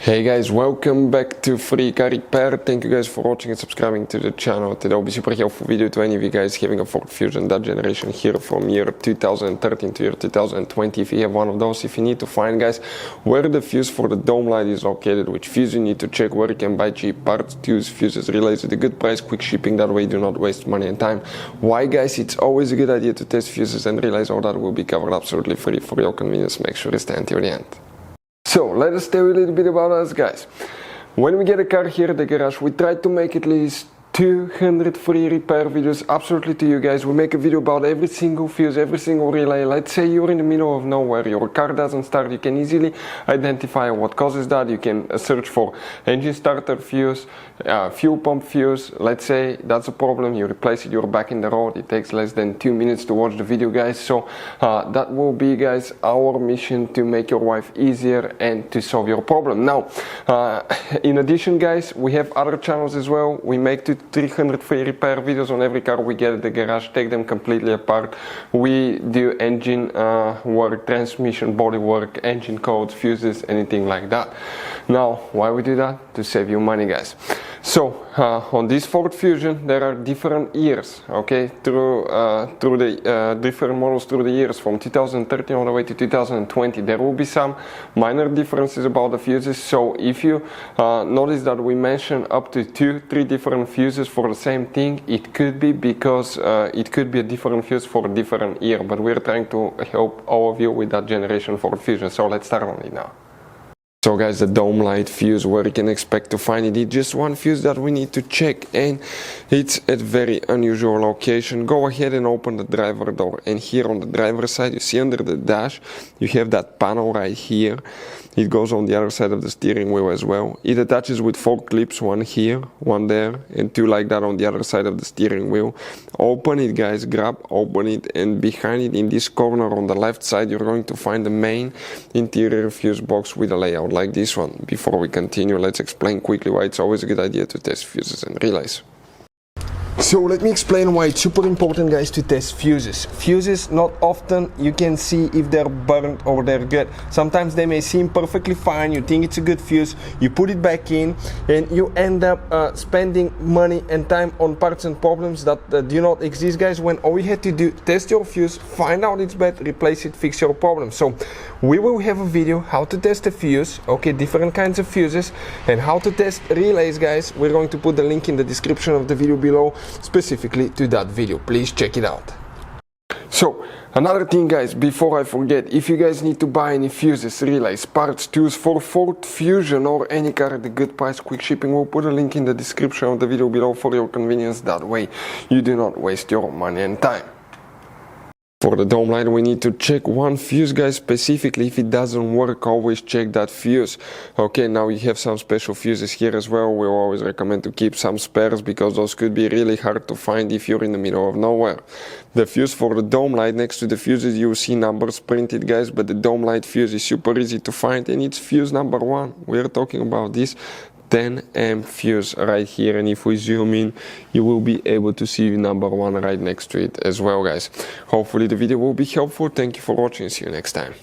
Hey guys, welcome back to Free Car Repair. Thank you guys for watching and subscribing to the channel. Today will be super helpful video to any of you guys having a Ford Fusion that generation here from year 2013 to year 2020. If you have one of those, if you need to find guys where the fuse for the dome light is located, which fuse you need to check, where you can buy cheap parts, tools, fuses, relays at a good price, quick shipping, that way you do not waste money and time. Why guys, it's always a good idea to test fuses and relays. All that will be covered absolutely free for your convenience. Make sure you stay until the end. So let us tell you a little bit about us guys. When we get a car here at the garage, we try to make at least 200 free repair videos absolutely to you guys. We make a video about every single fuse, every single relay. Let's say you're in the middle of nowhere, your car doesn't start, you can easily identify what causes that. You can search for engine starter fuse, fuel pump fuse. Let's say that's a problem, you replace it, you're back in the road. It takes less than 2 minutes to watch the video guys. So that will be guys our mission, to make your life easier and to solve your problem. Now in addition guys, we have other channels as well. We make 300 free repair videos on every car we get at the garage, take them completely apart. We do engine work, transmission, body work, engine codes, fuses, anything like that. Now why we do that? To save you money guys. So on this Ford Fusion there are different years, okay, through the different models through the years from 2013 all the way to 2020. There will be some minor differences about the fuses. So if you notice that we mention up to 2-3 different fuses for the same thing, it could be because it could be a different fuse for a different year, but we're trying to help all of you with that generation Ford Fusion. So let's start on it now. So guys, the dome light fuse, where you can expect to find it, it's just one fuse that we need to check, and it's at very unusual location. Go ahead and open the driver door, and here on the driver's side you see under the dash you have that panel right here. It goes on the other side of the steering wheel as well. It attaches with 4 clips, one here, one there, and 2 like that on the other side of the steering wheel. Open it guys, open it, and behind it in this corner on the left side you're going to find the main interior fuse box with a layout like this one. Before we continue, let's explain quickly why it's always a good idea to test fuses and relays. So let me explain why it's super important guys to test fuses. Fuses, not often you can see if they're burnt or they're good. Sometimes they may seem perfectly fine, you think it's a good fuse, you put it back in and you end up spending money and time on parts and problems that do not exist guys, when all you had to do, test your fuse, find out it's bad, replace it, fix your problem. So we will have a video how to test a fuse, okay, different kinds of fuses, and how to test relays guys. We're going to put the link in the description of the video below specifically to that video. Please check it out. So another thing guys, before I forget, if you guys need to buy any fuses, relays, parts, tools for Ford Fusion or any car at a good price, quick shipping, we'll put a link in the description of the video below for your convenience. That way you do not waste your money and time. For the dome light we need to check one fuse guys specifically. If it doesn't work, always check that fuse. Okay, now you have some special fuses here as well. We always recommend to keep some spares because those could be really hard to find if you're in the middle of nowhere. The fuse for the dome light, next to the fuses you see numbers printed guys, but the dome light fuse is super easy to find, and it's fuse number 1. We're talking about this 10 amp fuse right here, and if we zoom in you will be able to see number 1 right next to it as well guys. Hopefully the video will be helpful. Thank you for watching, see you next time.